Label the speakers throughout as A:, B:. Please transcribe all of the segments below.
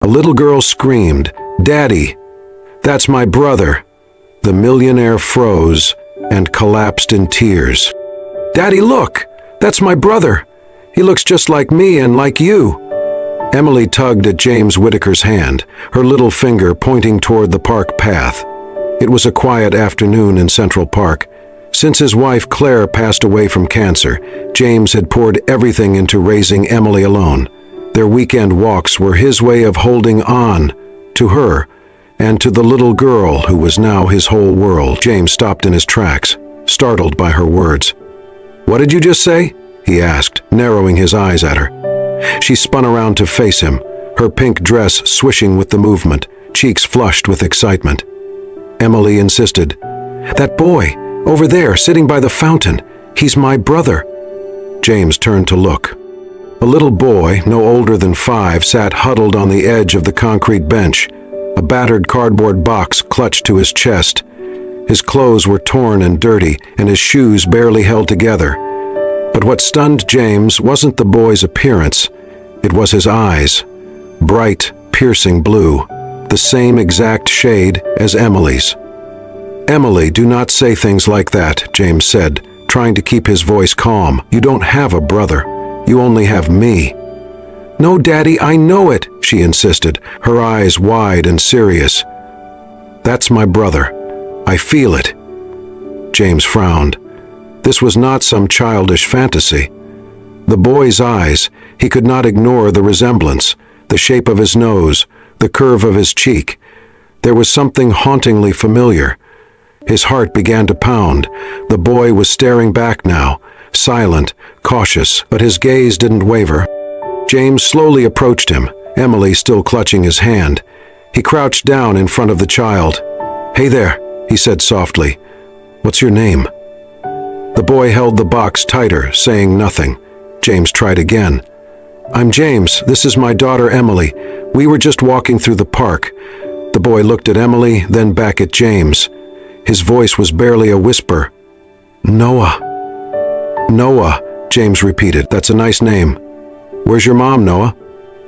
A: A little girl screamed, "Daddy, that's my brother." The millionaire froze and collapsed in tears. "Daddy, look! That's my brother! He looks just like me and like you." Emily tugged at James Whitaker's hand, her little finger pointing toward the park path. It was a quiet afternoon in Central Park. Since his wife Claire passed away from cancer, James had poured everything into raising Emily alone. Their weekend walks were his way of holding on to her and to the little girl who was now his whole world. James stopped in his tracks, startled by her words. "What did you just say?" he asked, narrowing his eyes at her. She spun around to face him, her pink dress swishing with the movement, cheeks flushed with excitement. Emily insisted, "That boy, over there, sitting by the fountain, he's my brother." James turned to look. A little boy, no older than 5, sat huddled on the edge of the concrete bench, a battered cardboard box clutched to his chest. His clothes were torn and dirty, and his shoes barely held together. But what stunned James wasn't the boy's appearance. It was his eyes, bright, piercing blue, the same exact shade as Emily's. "Emily, do not say things like that," James said, trying to keep his voice calm. "You don't have a brother. You only have me." "No, Daddy, I know it," she insisted, her eyes wide and serious. "That's my brother. I feel it." James frowned. This was not some childish fantasy. The boy's eyes, he could not ignore the resemblance, the shape of his nose, the curve of his cheek. There was something hauntingly familiar. His heart began to pound. The boy was staring back now, silent, cautious, but his gaze didn't waver. James slowly approached him, Emily still clutching his hand. He crouched down in front of the child. "Hey there," he said softly. "What's your name?" The boy held the box tighter, saying nothing. James tried again. "I'm James. This is my daughter Emily. We were just walking through the park." The boy looked at Emily, then back at James. His voice was barely a whisper. "Noah." "Noah," James repeated. "That's a nice name. Where's your mom, Noah?"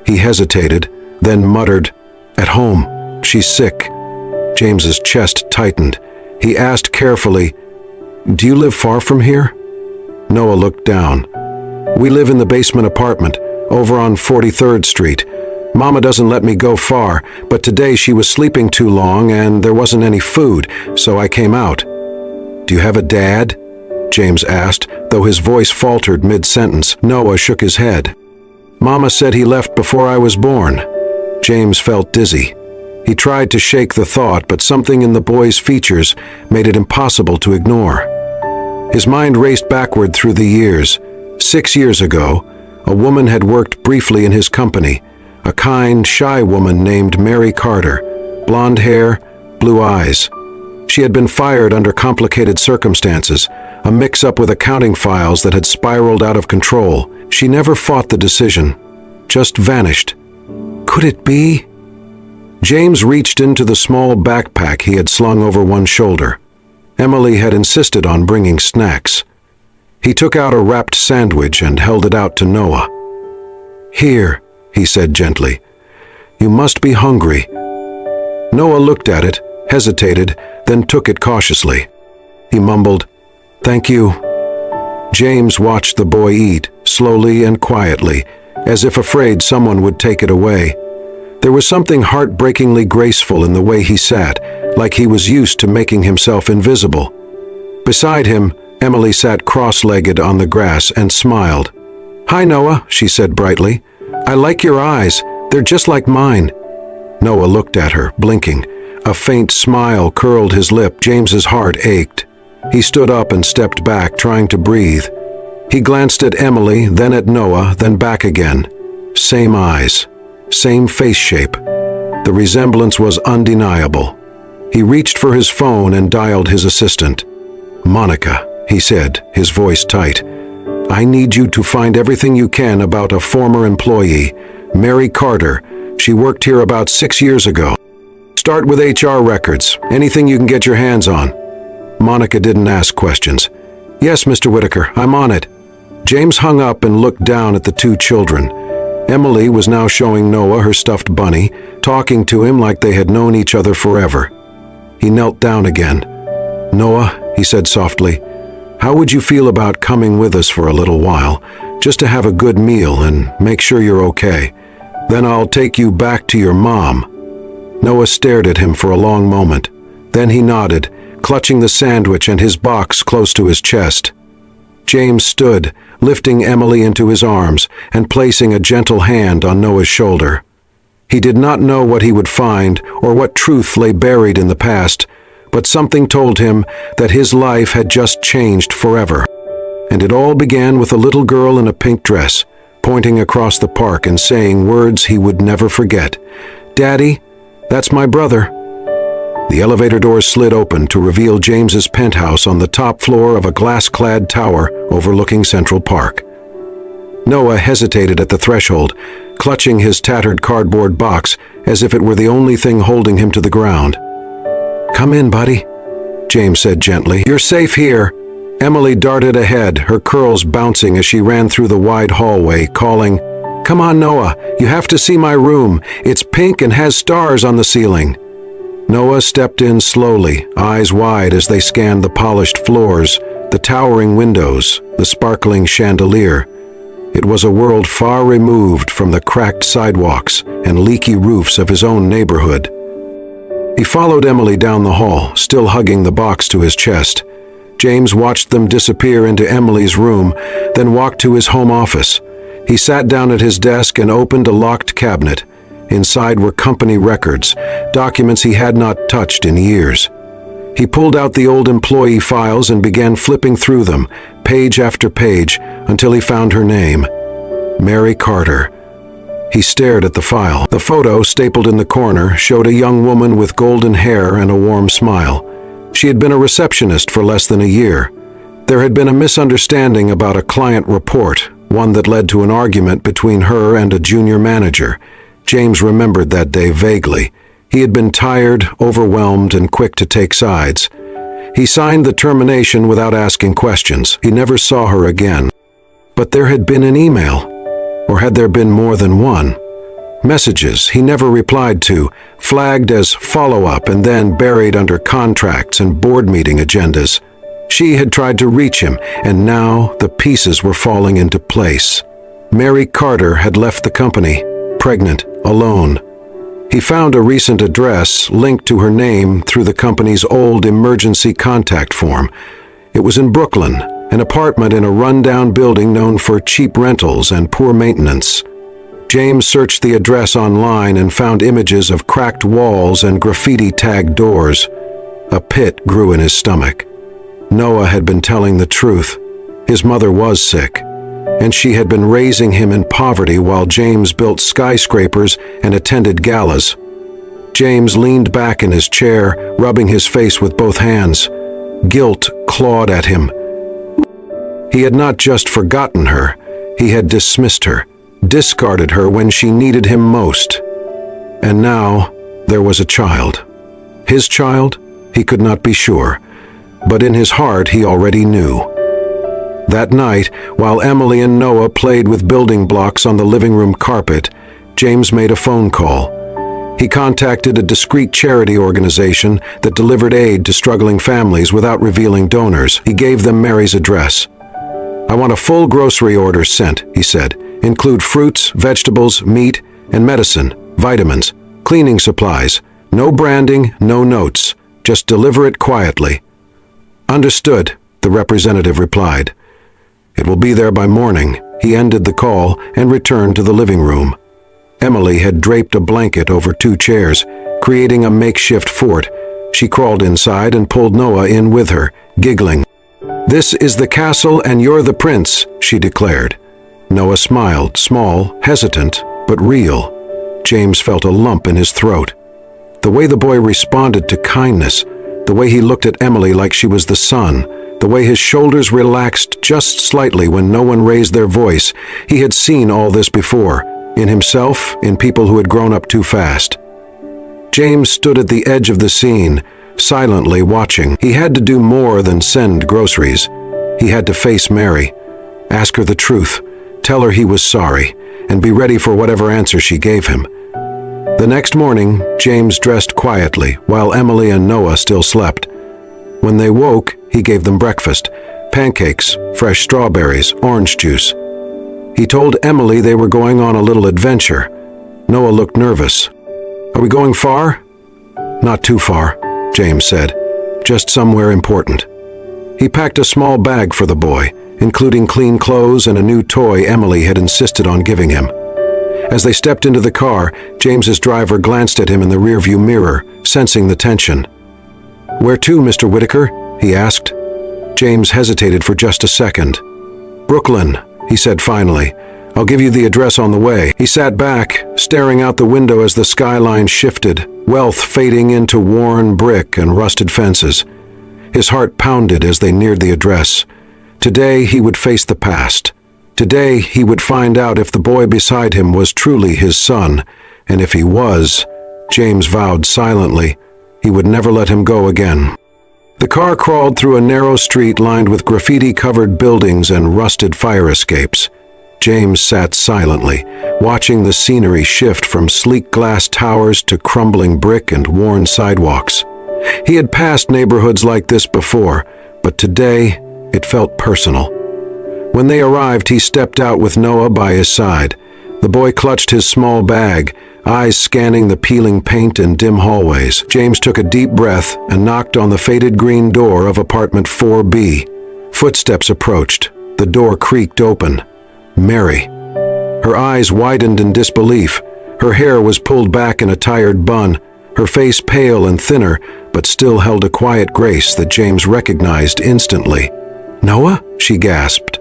A: He hesitated, then muttered, "At home. She's sick." James's chest tightened. He asked carefully, "Do you live far from here?" Noah looked down. "We live in the basement apartment, over on 43rd Street. Mama doesn't let me go far, but today she was sleeping too long and there wasn't any food, so I came out." "Do you have a dad?" James asked, though his voice faltered mid-sentence. Noah shook his head. "Mama said he left before I was born." James felt dizzy. He tried to shake the thought, but something in the boy's features made it impossible to ignore. His mind raced backward through the years. 6 years ago, a woman had worked briefly in his company, a kind, shy woman named Mary Carter, blonde hair, blue eyes. She had been fired under complicated circumstances, a mix-up with accounting files that had spiraled out of control. She never fought the decision, just vanished. Could it be? James reached into the small backpack he had slung over one shoulder. Emily had insisted on bringing snacks. He took out a wrapped sandwich and held it out to Noah. "Here," he said gently. "You must be hungry." Noah looked at it, hesitated, then took it cautiously. He mumbled, "Thank you." James watched the boy eat, slowly and quietly, as if afraid someone would take it away. There was something heartbreakingly graceful in the way he sat, like he was used to making himself invisible. Beside him, Emily sat cross-legged on the grass and smiled. "Hi, Noah," she said brightly. "I like your eyes. They're just like mine." Noah looked at her, blinking. A faint smile curled his lip. James's heart ached. He stood up and stepped back, trying to breathe. He glanced at Emily, then at Noah, then back again. Same eyes, same face shape. The resemblance was undeniable. He reached for his phone and dialed his assistant. "Monica," he said, his voice tight. "I need you to find everything you can about a former employee, Mary Carter. She worked here about 6 years ago. Start with HR records, anything you can get your hands on." Monica didn't ask questions. "Yes, Mr. Whitaker, I'm on it." James hung up and looked down at the two children. Emily was now showing Noah her stuffed bunny, talking to him like they had known each other forever. He knelt down again. "Noah," he said softly, "how would you feel about coming with us for a little while, just to have a good meal and make sure you're okay? Then I'll take you back to your mom." Noah stared at him for a long moment. Then he nodded, clutching the sandwich and his box close to his chest. James stood, lifting Emily into his arms and placing a gentle hand on Noah's shoulder. He did not know what he would find or what truth lay buried in the past, but something told him that his life had just changed forever. And it all began with a little girl in a pink dress, pointing across the park and saying words he would never forget. "Daddy, that's my brother." The elevator doors slid open to reveal James's penthouse on the top floor of a glass-clad tower overlooking Central Park. Noah hesitated at the threshold, clutching his tattered cardboard box as if it were the only thing holding him to the ground. "Come in, buddy," James said gently. "You're safe here." Emily darted ahead, her curls bouncing as she ran through the wide hallway, calling, "Come on, Noah, you have to see my room. It's pink and has stars on the ceiling." Noah stepped in slowly, eyes wide as they scanned the polished floors, the towering windows, the sparkling chandelier. It was a world far removed from the cracked sidewalks and leaky roofs of his own neighborhood. He followed Emily down the hall, still hugging the box to his chest. James watched them disappear into Emily's room, then walked to his home office. He sat down at his desk and opened a locked cabinet. Inside were company records, documents he had not touched in years. He pulled out the old employee files and began flipping through them, page after page, until he found her name, Mary Carter. He stared at the file. The photo, stapled in the corner, showed a young woman with golden hair and a warm smile. She had been a receptionist for less than a year. There had been a misunderstanding about a client report, one that led to an argument between her and a junior manager. James remembered that day vaguely. He had been tired, overwhelmed, and quick to take sides. He signed the termination without asking questions. He never saw her again. But there had been an email. Or had there been more than one? Messages he never replied to, flagged as follow-up and then buried under contracts and board meeting agendas. She had tried to reach him, and now the pieces were falling into place. Mary Carter had left the company, pregnant, alone. He found a recent address linked to her name through the company's old emergency contact form. It was in Brooklyn, an apartment in a rundown building known for cheap rentals and poor maintenance. James searched the address online and found images of cracked walls and graffiti-tagged doors. A pit grew in his stomach. Noah had been telling the truth. His mother was sick, and she had been raising him in poverty while James built skyscrapers and attended galas. James leaned back in his chair, rubbing his face with both hands. Guilt clawed at him. He had not just forgotten her, he had dismissed her, discarded her when she needed him most. And now there was a child. His child? He could not be sure, but in his heart he already knew. That night, while Emily and Noah played with building blocks on the living room carpet, James made a phone call. He contacted a discreet charity organization that delivered aid to struggling families without revealing donors. He gave them Mary's address. "I want a full grocery order sent," he said. "Include fruits, vegetables, meat, and medicine, vitamins, cleaning supplies. No branding, no notes. Just deliver it quietly." "Understood," the representative replied. "It will be there by morning." He ended the call and returned to the living room. Emily had draped a blanket over 2 chairs, creating a makeshift fort. She crawled inside and pulled Noah in with her, giggling. "This is the castle and you're the prince," she declared. Noah smiled, small, hesitant, but real. James felt a lump in his throat. The way the boy responded to kindness, the way he looked at Emily like she was the sun, the way his shoulders relaxed just slightly when no one raised their voice, he had seen all this before, in himself, in people who had grown up too fast. James stood at the edge of the scene, silently watching. He had to do more than send groceries. He had to face Mary, ask her the truth, tell her he was sorry, and be ready for whatever answer she gave him. The next morning, James dressed quietly while Emily and Noah still slept. When they woke, he gave them breakfast: pancakes, fresh strawberries, orange juice. He told Emily they were going on a little adventure. Noah looked nervous. "Are we going far?" "Not too far," James said. "Just somewhere important." He packed a small bag for the boy, including clean clothes and a new toy Emily had insisted on giving him. As they stepped into the car, James's driver glanced at him in the rearview mirror, sensing the tension. "Where to, Mr. Whitaker?" he asked. James hesitated for just a second. "Brooklyn," he said finally. "I'll give you the address on the way." He sat back, staring out the window as the skyline shifted, wealth fading into worn brick and rusted fences. His heart pounded as they neared the address. Today he would face the past. Today he would find out if the boy beside him was truly his son, and if he was, James vowed silently, he would never let him go again. The car crawled through a narrow street lined with graffiti-covered buildings and rusted fire escapes. James sat silently, watching the scenery shift from sleek glass towers to crumbling brick and worn sidewalks. He had passed neighborhoods like this before, but today it felt personal. When they arrived, he stepped out with Noah by his side. The boy clutched his small bag, eyes scanning the peeling paint and dim hallways. James took a deep breath and knocked on the faded green door of apartment 4B. Footsteps approached. The door creaked open. Mary. Her eyes widened in disbelief. Her hair was pulled back in a tired bun, her face pale and thinner, but still held a quiet grace that James recognized instantly. "Noah?" she gasped.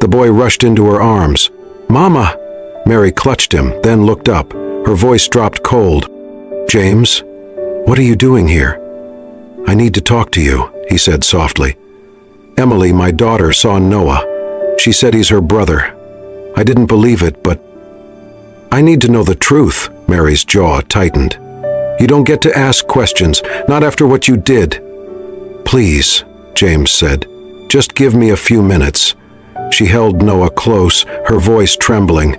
A: The boy rushed into her arms. "Mama!" Mary clutched him, then looked up. Her voice dropped cold. "James, what are you doing here?" "I need to talk to you," he said softly. "Emily, my daughter, saw Noah. She said he's her brother. I didn't believe it, but I need to know the truth." Mary's jaw tightened. "You don't get to ask questions, not after what you did." "Please," James said. "Just give me a few minutes." She held Noah close, her voice trembling.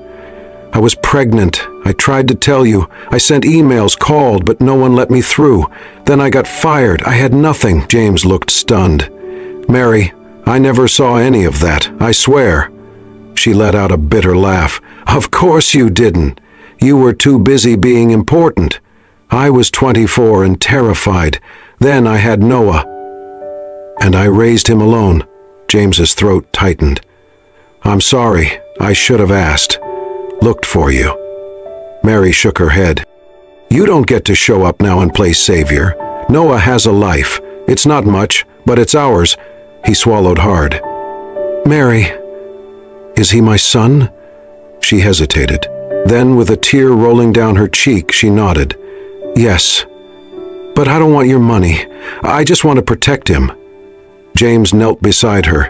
A: "I was pregnant. I tried to tell you. I sent emails, called, but no one let me through. Then I got fired. I had nothing." James looked stunned. "Mary, I never saw any of that, I swear." She let out a bitter laugh. "Of course you didn't. You were too busy being important. I was 24 and terrified. Then I had Noah. And I raised him alone." James's throat tightened. "I'm sorry. I should have asked. Looked for you." Mary shook her head. "You don't get to show up now and play savior. Noah has a life. It's not much, but it's ours." He swallowed hard. "Mary, is he my son?" She hesitated. Then, with a tear rolling down her cheek, she nodded. "Yes. But I don't want your money. I just want to protect him." James knelt beside her.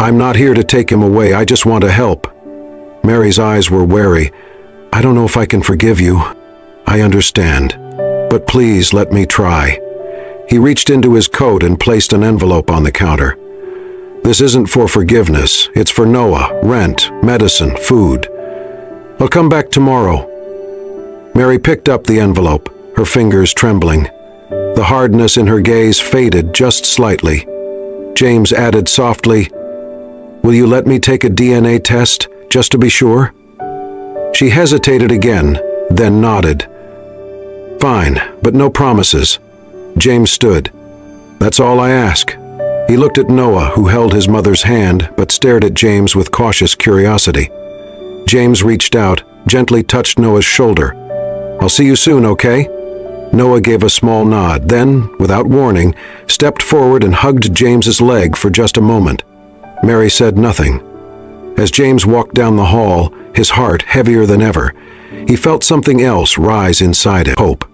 A: "I'm not here to take him away. I just want to help." Mary's eyes were wary. "I don't know if I can forgive you. I understand. But please let me try." He reached into his coat and placed an envelope on the counter. "This isn't for forgiveness. It's for Noah, rent, medicine, food. I'll come back tomorrow." Mary picked up the envelope, her fingers trembling. The hardness in her gaze faded just slightly. James added softly, "Will you let me take a DNA test, just to be sure?" She hesitated again, then nodded. "Fine, but no promises." James stood. "That's all I ask." He looked at Noah, who held his mother's hand, but stared at James with cautious curiosity. James reached out, gently touched Noah's shoulder. "I'll see you soon, okay?" Noah gave a small nod, then, without warning, stepped forward and hugged James's leg for just a moment. Mary said nothing. As James walked down the hall, his heart heavier than ever, he felt something else rise inside him: hope.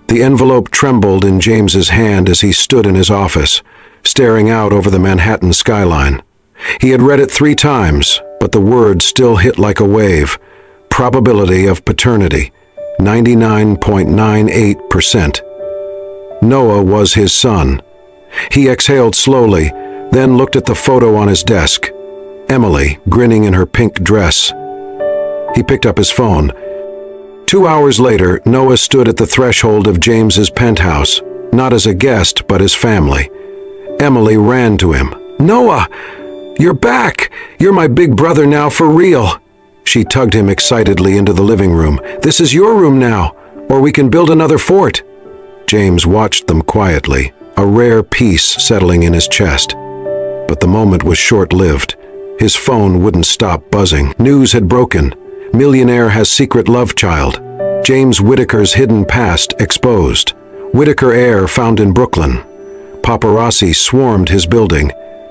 A: The envelope trembled in James's hand as he stood in his office, staring out over the Manhattan skyline. He had read it 3 times, but the words still hit like a wave. Probability of paternity, 99.98%. Noah was his son. He exhaled slowly, then looked at the photo on his desk. Emily, grinning in her pink dress. He picked up his phone. 2 hours later, Noah stood at the threshold of James's penthouse, not as a guest, but as family. Emily ran to him. "Noah, you're back! You're my big brother now for real!" She tugged him excitedly into the living room. "This is your room now, or we can build another fort." James watched them quietly, a rare peace settling in his chest. But the moment was short-lived. His phone wouldn't stop buzzing. News had broken. Millionaire has secret love child. James Whittaker's hidden past exposed. Whittaker heir found in Brooklyn. Paparazzi swarmed his building.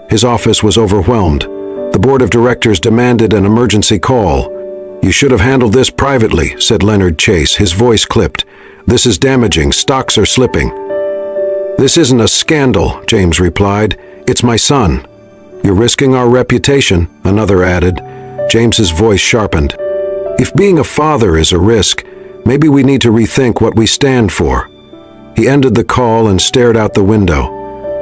A: His office was overwhelmed. The board of directors demanded an emergency call. "You should have handled this privately," said Leonard Chase, his voice clipped. "This is damaging. Stocks are slipping." "This isn't a scandal," James replied. "It's my son." "You're risking our reputation," another added. James's voice sharpened. "If being a father is a risk, maybe we need to rethink what we stand for." He ended the call and stared out the window.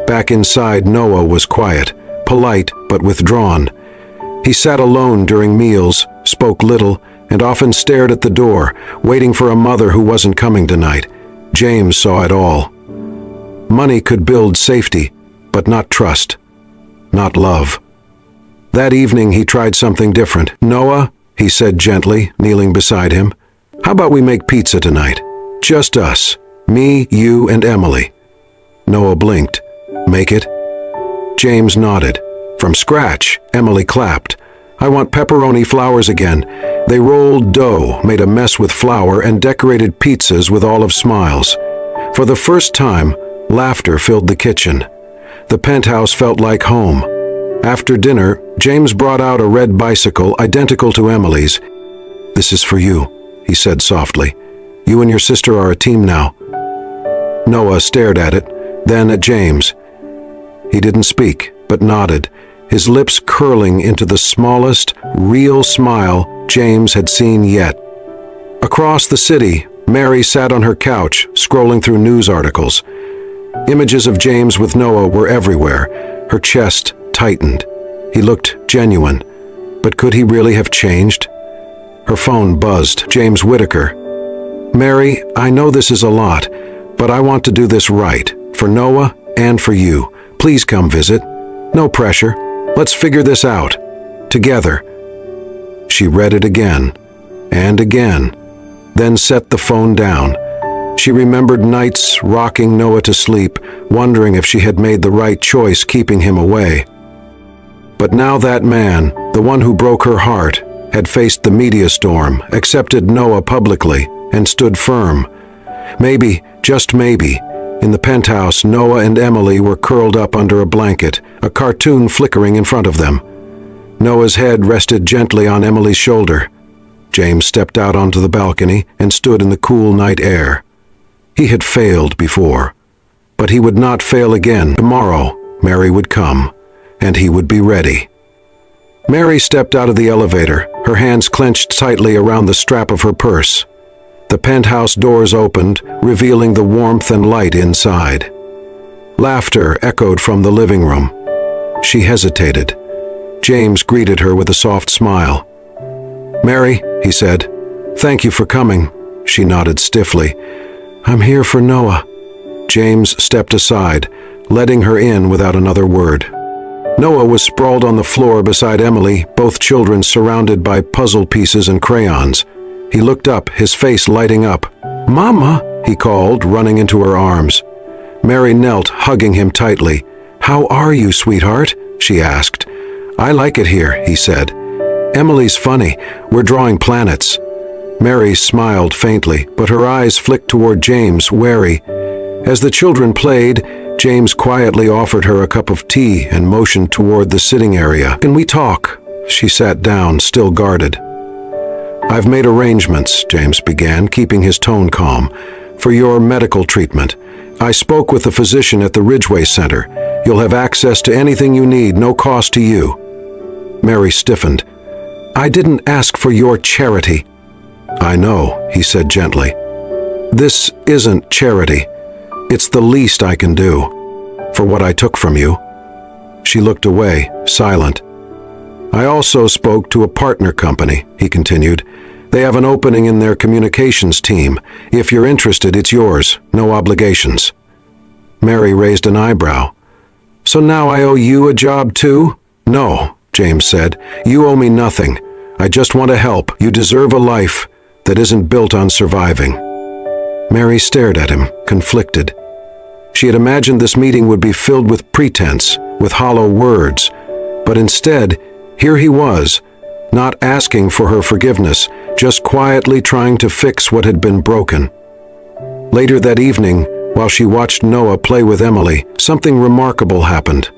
A: Back inside, Noah was quiet, polite but withdrawn. He sat alone during meals, spoke little, and often stared at the door, waiting for a mother who wasn't coming tonight. James saw it all. Money could build safety, but not trust, not love. That evening he tried something different. "Noah," he said gently, kneeling beside him, "how about we make pizza tonight? Just us, me, you, and Emily." Noah blinked. "Make it?" James nodded. "From scratch," Emily clapped. "I want pepperoni flowers again." They rolled dough, made a mess with flour, and decorated pizzas with olive smiles. For the first time, laughter filled the kitchen. The penthouse felt like home. After dinner, James brought out a red bicycle identical to Emily's. "This is for you," he said softly. "You and your sister are a team now." Noah stared at it, then at James. He didn't speak, but nodded, his lips curling into the smallest, real smile James had seen yet. Across the city, Mary sat on her couch, scrolling through news articles. Images of James with Noah were everywhere. Her chest tightened. He looked genuine. But could he really have changed? Her phone buzzed. James Whittaker. "Mary, I know this is a lot, but I want to do this right, for Noah and for you. Please come visit. No pressure. Let's figure this out. Together." She read it again, and again, then set the phone down. She remembered nights rocking Noah to sleep, wondering if she had made the right choice keeping him away. But now that man, the one who broke her heart, had faced the media storm, accepted Noah publicly, and stood firm. Maybe, just maybe, in the penthouse, Noah and Emily were curled up under a blanket, a cartoon flickering in front of them. Noah's head rested gently on Emily's shoulder. James stepped out onto the balcony and stood in the cool night air. He had failed before, but he would not fail again. Tomorrow, Mary would come, and he would be ready. Mary stepped out of the elevator, her hands clenched tightly around the strap of her purse. The penthouse doors opened, revealing the warmth and light inside. Laughter echoed from the living room. She hesitated. James greeted her with a soft smile. "Mary," he said, "thank you for coming." She nodded stiffly. "I'm here for Noah." James stepped aside, letting her in without another word. Noah was sprawled on the floor beside Emily, both children surrounded by puzzle pieces and crayons. He looked up, his face lighting up. "Mama," he called, running into her arms. Mary knelt, hugging him tightly. "How are you, sweetheart?" she asked. "I like it here," he said. "Emily's funny. We're drawing planets." Mary smiled faintly, but her eyes flicked toward James, wary. As the children played, James quietly offered her a cup of tea and motioned toward the sitting area. "Can we talk?" She sat down, still guarded. "I've made arrangements," James began, keeping his tone calm, "for your medical treatment. I spoke with the physician at the Ridgeway Center. You'll have access to anything you need, no cost to you." Mary stiffened. "I didn't ask for your charity." "I know," he said gently. "This isn't charity. It's the least I can do, for what I took from you." She looked away, silent. "I also spoke to a partner company," he continued. They have an opening in their communications team. If you're interested, it's yours. No obligations." Mary raised an eyebrow. "So now I owe you a job too?" "No," James said. "You owe me nothing. I just want to help. You deserve a life that isn't built on surviving." Mary stared at him, conflicted. She had imagined this meeting would be filled with pretense, with hollow words, but instead, here he was, not asking for her forgiveness, just quietly trying to fix what had been broken. Later that evening, while she watched Noah play with Emily, something remarkable happened.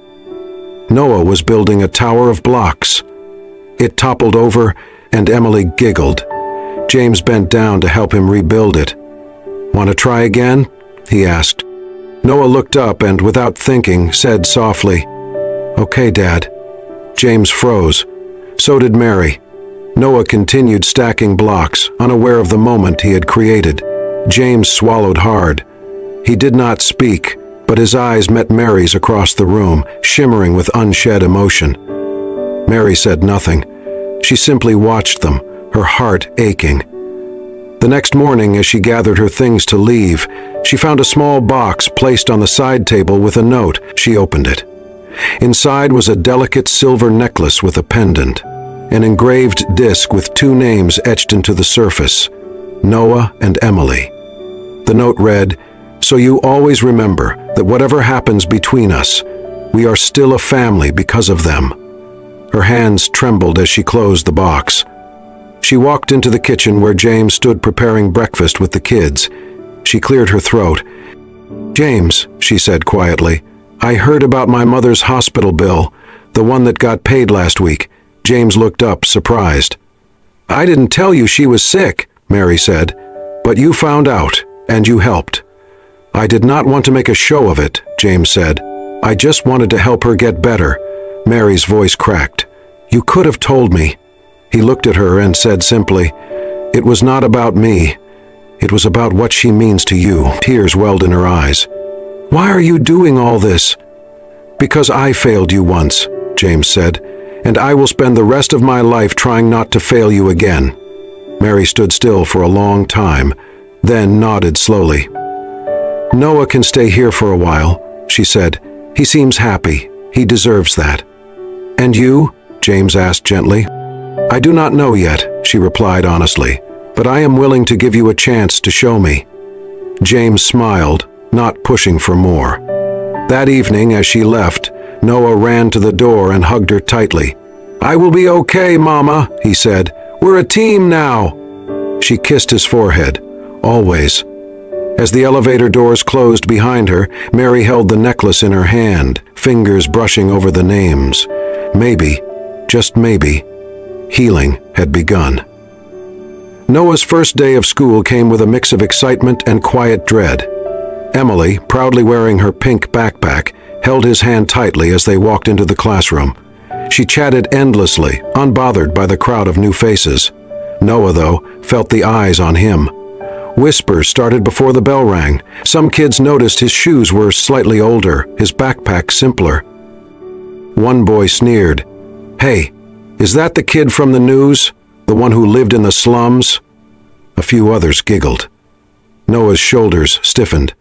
A: Noah was building a tower of blocks. It toppled over, and Emily giggled. James bent down to help him rebuild it. "Want to try again?" he asked. Noah looked up and, without thinking, said softly, "Okay, Dad." James froze. So did Mary. Noah continued stacking blocks, unaware of the moment he had created. James swallowed hard. He did not speak, but his eyes met Mary's across the room, shimmering with unshed emotion. Mary said nothing. She simply watched them, her heart aching. The next morning, as she gathered her things to leave, she found a small box placed on the side table with a note. She opened it. Inside was a delicate silver necklace with a pendant, an engraved disc with 2 names etched into the surface, Noah and Emily. The note read, "So you always remember that whatever happens between us, we are still a family because of them." Her hands trembled as she closed the box. She walked into the kitchen where James stood preparing breakfast with the kids. She cleared her throat. "James," she said quietly, "I heard about my mother's hospital bill, the one that got paid last week." James looked up, surprised. "I didn't tell you she was sick," Mary said, "but you found out, and you helped." "I did not want to make a show of it," James said. "I just wanted to help her get better." Mary's voice cracked. "You could have told me." He looked at her and said simply, "It was not about me. It was about what she means to you." Tears welled in her eyes. "Why are you doing all this?" "Because I failed you once," James said, "and I will spend the rest of my life trying not to fail you again." Mary stood still for a long time, then nodded slowly. "Noah can stay here for a while," she said. "He seems happy. He deserves that." "And you?" James asked gently. "I do not know yet," she replied honestly, "but I am willing to give you a chance to show me." James smiled, not pushing for more. That evening, as she left, Noah ran to the door and hugged her tightly. "I will be okay, Mama," he said. "We're a team now." She kissed his forehead. "Always." As the elevator doors closed behind her, Mary held the necklace in her hand, fingers brushing over the names. Maybe, just maybe, healing had begun. Noah's first day of school came with a mix of excitement and quiet dread. Emily, proudly wearing her pink backpack, held his hand tightly as they walked into the classroom. She chatted endlessly, unbothered by the crowd of new faces. Noah, though, felt the eyes on him. Whispers started before the bell rang. Some kids noticed his shoes were slightly older, his backpack simpler. One boy sneered, "Hey, is that the kid from the news? The one who lived in the slums?" A few others giggled. Noah's shoulders stiffened.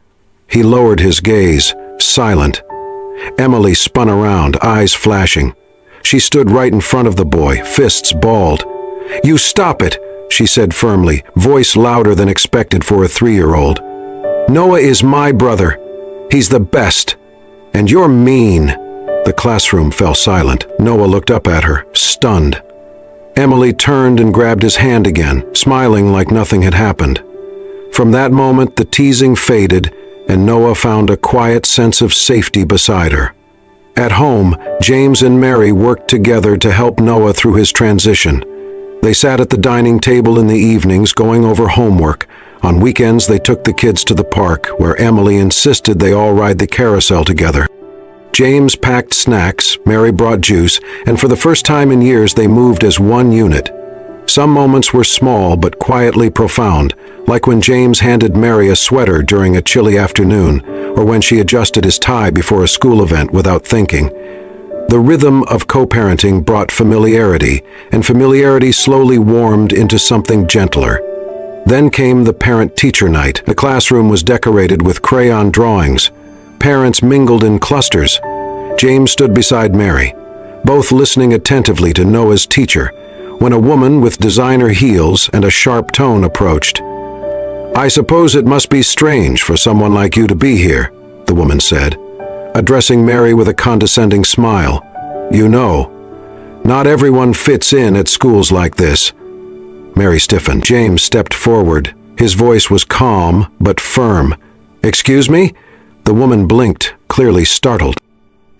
A: He lowered his gaze, silent. Emily spun around, eyes flashing. She stood right in front of the boy, fists balled. "You stop it," she said firmly, voice louder than expected for a 3-year-old. "Noah is my brother. He's the best. And you're mean." The classroom fell silent. Noah looked up at her, stunned. Emily turned and grabbed his hand again, smiling like nothing had happened. From that moment, the teasing faded, and Noah found a quiet sense of safety beside her. At home, James and Mary worked together to help Noah through his transition. They sat at the dining table in the evenings going over homework. On weekends, they took the kids to the park, where Emily insisted they all ride the carousel together. James packed snacks, Mary brought juice, and for the first time in years they moved as one unit. Some moments were small but quietly profound, like when James handed Mary a sweater during a chilly afternoon, or when she adjusted his tie before a school event without thinking. The rhythm of co-parenting brought familiarity, and familiarity slowly warmed into something gentler. Then came the parent-teacher night. The classroom was decorated with crayon drawings. Parents mingled in clusters. James stood beside Mary, both listening attentively to Noah's teacher, when a woman with designer heels and a sharp tone approached. "I suppose it must be strange for someone like you to be here," the woman said, addressing Mary with a condescending smile. "You know, not everyone fits in at schools like this." Mary stiffened. James stepped forward. His voice was calm but firm. "Excuse me?" The woman blinked, clearly startled.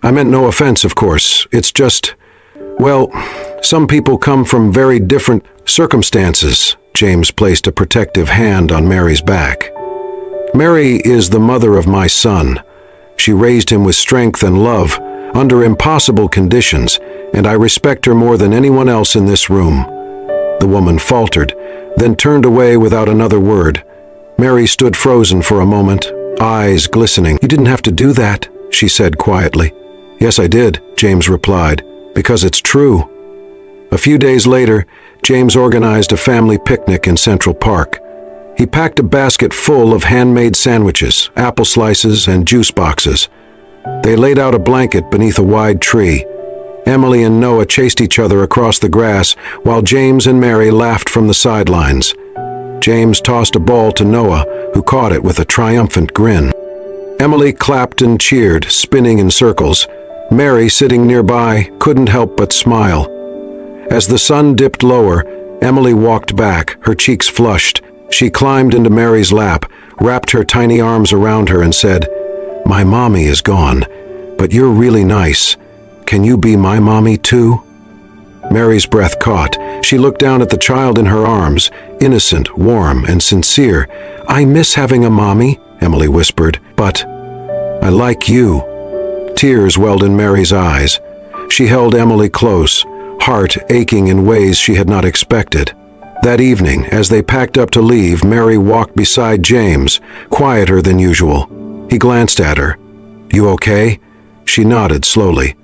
A: "I meant no offense, of course. It's just, well, some people come from very different circumstances." James placed a protective hand on Mary's back. "Mary is the mother of my son. She raised him with strength and love, under impossible conditions, and I respect her more than anyone else in this room." The woman faltered, then turned away without another word. Mary stood frozen for a moment, eyes glistening. "You didn't have to do that," she said quietly. "Yes, I did," James replied, "because it's true." A few days later, James organized a family picnic in Central Park. He packed a basket full of handmade sandwiches, apple slices, and juice boxes. They laid out a blanket beneath a wide tree. Emily and Noah chased each other across the grass, while James and Mary laughed from the sidelines. James tossed a ball to Noah, who caught it with a triumphant grin. Emily clapped and cheered, spinning in circles. Mary, sitting nearby, couldn't help but smile. As the sun dipped lower, Emily walked back, her cheeks flushed. She climbed into Mary's lap, wrapped her tiny arms around her and said, "My mommy is gone, but you're really nice. Can you be my mommy too?" Mary's breath caught. She looked down at the child in her arms, innocent, warm, and sincere. "I miss having a mommy," Emily whispered, "but I like you." Tears welled in Mary's eyes. She held Emily close, heart aching in ways she had not expected. That evening, as they packed up to leave, Mary walked beside James, quieter than usual. He glanced at her. "You okay?" She nodded slowly.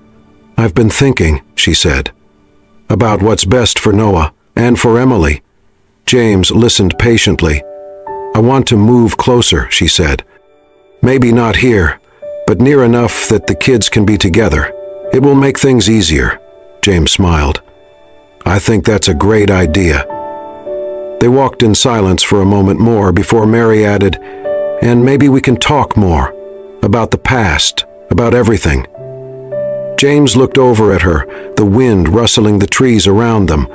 A: "I've been thinking," she said, "about what's best for Noah and for Emily." James listened patiently. "I want to move closer," she said. "Maybe not here, but near enough that the kids can be together. It will make things easier." James smiled. "I think that's a great idea." They walked in silence for a moment more before Mary added, "And maybe we can talk more, about the past, about everything." James looked over at her, the wind rustling the trees around them.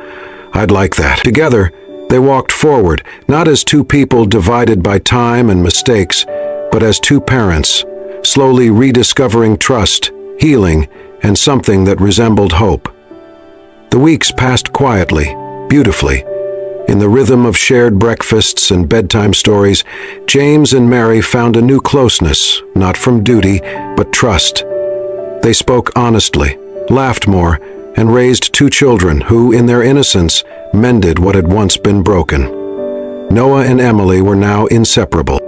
A: "I'd like that." Together, they walked forward, not as two people divided by time and mistakes, but as two parents, slowly rediscovering trust, healing, and something that resembled hope. The weeks passed quietly, beautifully. In the rhythm of shared breakfasts and bedtime stories, James and Mary found a new closeness, not from duty, but trust. They spoke honestly, laughed more, and raised two children who, in their innocence, mended what had once been broken. Noah and Emily were now inseparable.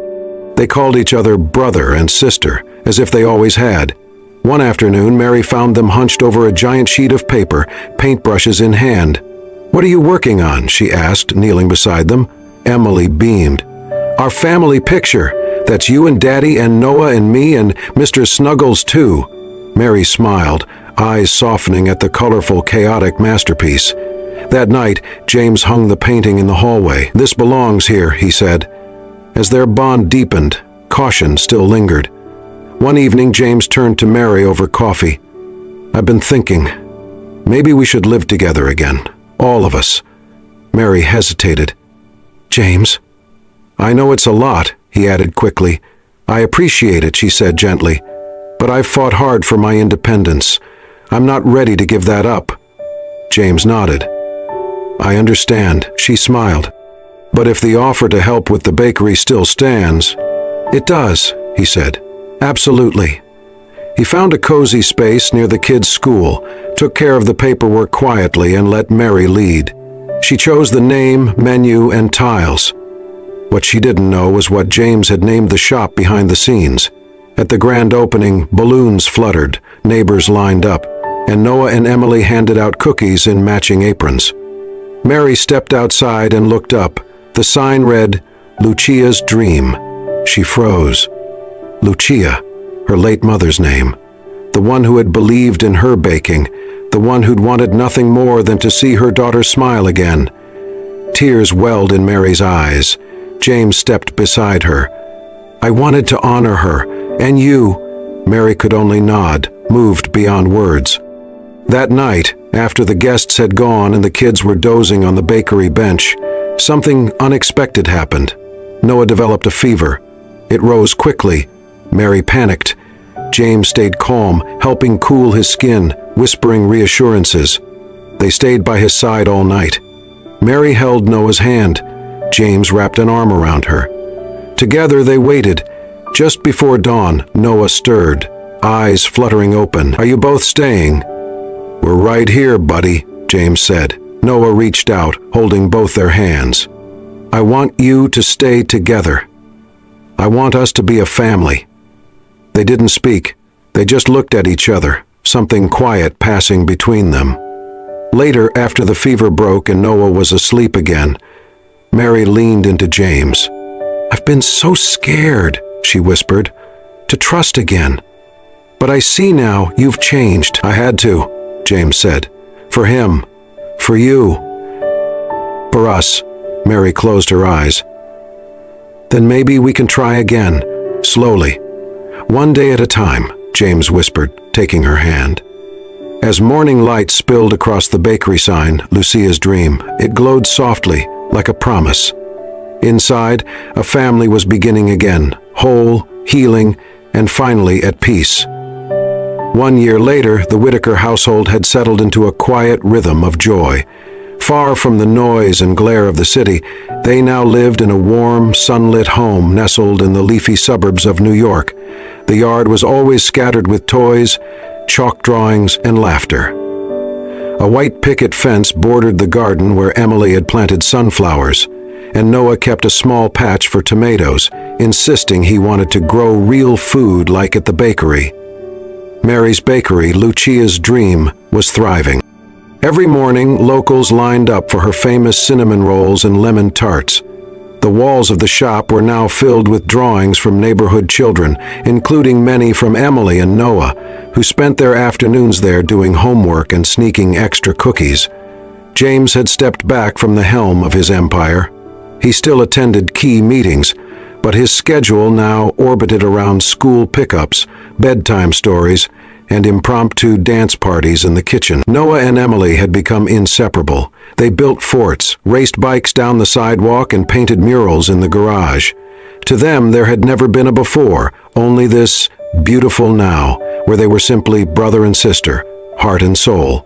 A: They called each other brother and sister, as if they always had. One afternoon, Mary found them hunched over a giant sheet of paper, paintbrushes in hand. "What are you working on?" she asked, kneeling beside them. Emily beamed. "Our family picture. That's you and Daddy and Noah and me and Mr. Snuggles too." Mary smiled, eyes softening at the colorful, chaotic masterpiece. That night, James hung the painting in the hallway. "This belongs here," he said. As their bond deepened, caution still lingered. One evening, James turned to Mary over coffee. "I've been thinking, maybe we should live together again, all of us." Mary hesitated. "James?" "I know it's a lot," he added quickly. "I appreciate it," she said gently. "But I've fought hard for my independence. I'm not ready to give that up." James nodded. "I understand," she smiled. "But if the offer to help with the bakery still stands..." "It does," he said. "Absolutely." He found a cozy space near the kids' school, took care of the paperwork quietly, and let Mary lead. She chose the name, menu, and tiles. What she didn't know was what James had named the shop behind the scenes. At the grand opening, balloons fluttered, neighbors lined up. and Noah and Emily handed out cookies in matching aprons. Mary stepped outside and looked up. The sign read, "Lucia's Dream." She froze. Lucia, her late mother's name. The one who had believed in her baking, the one who'd wanted nothing more than to see her daughter smile again. Tears welled in Mary's eyes. James stepped beside her. "I wanted to honor her, and you." Mary could only nod, moved beyond words. That night, after the guests had gone and the kids were dozing on the bakery bench, something unexpected happened. Noah developed a fever. It rose quickly. Mary panicked. James stayed calm, helping cool his skin, whispering reassurances. They stayed by his side all night. Mary held Noah's hand. James wrapped an arm around her. Together they waited. Just before dawn, Noah stirred, eyes fluttering open. "Are you both staying?" "We're right here, buddy," James said. Noah reached out, holding both their hands. "I want you to stay together. I want us to be a family." They didn't speak. They just looked at each other, something quiet passing between them. Later, after the fever broke and Noah was asleep again, Mary leaned into James. "I've been so scared," she whispered, "to trust again. But I see now you've changed." "I had to," James said. "For him. For you. For us." Mary closed her eyes. "Then maybe we can try again, slowly. One day at a time," James whispered, taking her hand. As morning light spilled across the bakery sign, "Lucia's Dream," it glowed softly, like a promise. Inside, a family was beginning again, whole, healing, and finally at peace. 1 year later, the Whitaker household had settled into a quiet rhythm of joy. Far from the noise and glare of the city, they now lived in a warm, sunlit home nestled in the leafy suburbs of New York. The yard was always scattered with toys, chalk drawings, and laughter. A white picket fence bordered the garden where Emily had planted sunflowers, and Noah kept a small patch for tomatoes, insisting he wanted to grow real food like at the bakery. Mary's bakery, Lucia's Dream, was thriving. Every morning, locals lined up for her famous cinnamon rolls and lemon tarts. The walls of the shop were now filled with drawings from neighborhood children, including many from Emily and Noah, who spent their afternoons there doing homework and sneaking extra cookies. James had stepped back from the helm of his empire. He still attended key meetings, but his schedule now orbited around school pickups, bedtime stories, and impromptu dance parties in the kitchen. Noah and Emily had become inseparable. They built forts, raced bikes down the sidewalk, and painted murals in the garage. To them, there had never been a before, only this beautiful now, where they were simply brother and sister, heart and soul.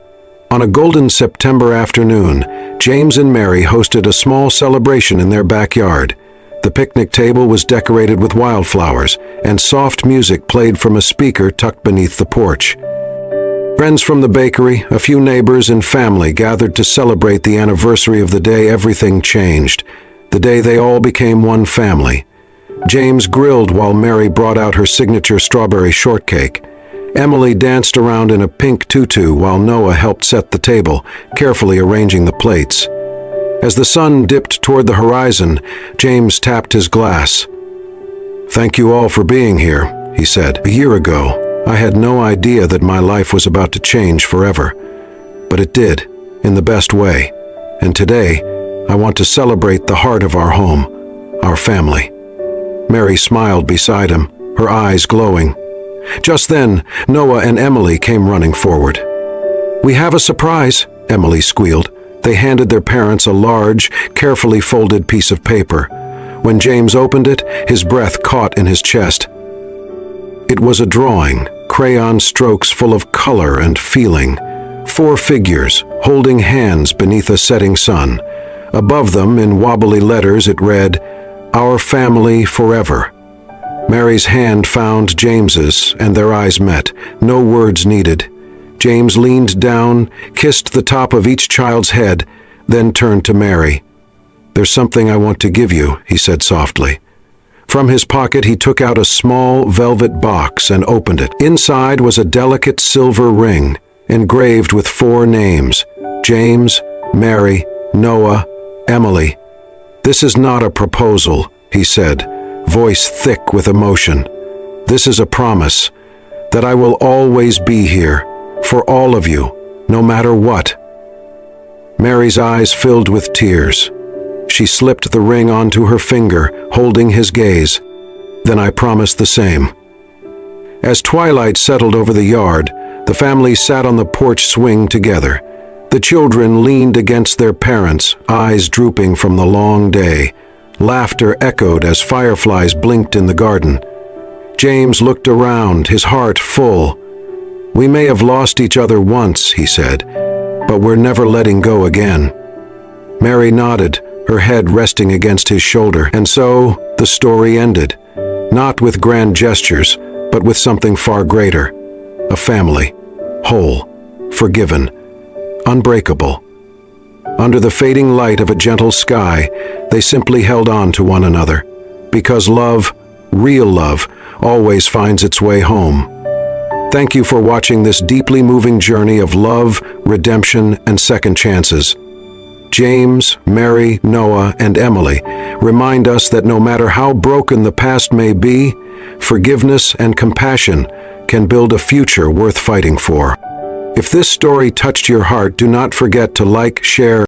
A: On a golden September afternoon, James and Mary hosted a small celebration in their backyard. The picnic table was decorated with wildflowers, and soft music played from a speaker tucked beneath the porch. Friends from the bakery, a few neighbors, and family gathered to celebrate the anniversary of the day everything changed, the day they all became one family. James grilled while Mary brought out her signature strawberry shortcake. Emily danced around in a pink tutu while Noah helped set the table, carefully arranging the plates. As the sun dipped toward the horizon, James tapped his glass. "Thank you all for being here," he said. "A year ago, I had no idea that my life was about to change forever. But it did, in the best way. And today, I want to celebrate the heart of our home, our family." Mary smiled beside him, her eyes glowing. Just then, Noah and Emily came running forward. "We have a surprise," Emily squealed. They handed their parents a large, carefully folded piece of paper. When James opened it, his breath caught in his chest. It was a drawing, crayon strokes full of color and feeling. 4 figures, holding hands beneath a setting sun. Above them, in wobbly letters, it read, "Our family forever." Mary's hand found James's, and their eyes met, no words needed. James leaned down, kissed the top of each child's head, then turned to Mary. "There's something I want to give you," he said softly. From his pocket he took out a small velvet box and opened it. Inside was a delicate silver ring. engraved with 4 names: James, Mary, Noah, Emily. "This is not a proposal," he said, voice thick with emotion. "This is a promise that I will always be here for all of you, no matter what." Mary's eyes filled with tears. She slipped the ring onto her finger, holding his gaze. "Then I promise the same." As twilight settled over the yard, the family sat on the porch swing together. The children leaned against their parents, eyes drooping from the long day. Laughter echoed as fireflies blinked in the garden. James looked around, his heart full. "We may have lost each other once," he said, "but we're never letting go again." Mary nodded, her head resting against his shoulder, and so the story ended. Not with grand gestures, but with something far greater. A family, whole, forgiven, unbreakable. Under the fading light of a gentle sky, they simply held on to one another. Because love, real love, always finds its way home. Thank you for watching this deeply moving journey of love, redemption, and second chances. James, Mary, Noah, and Emily remind us that no matter how broken the past may be, forgiveness and compassion can build a future worth fighting for. If this story touched your heart, do not forget to like, share,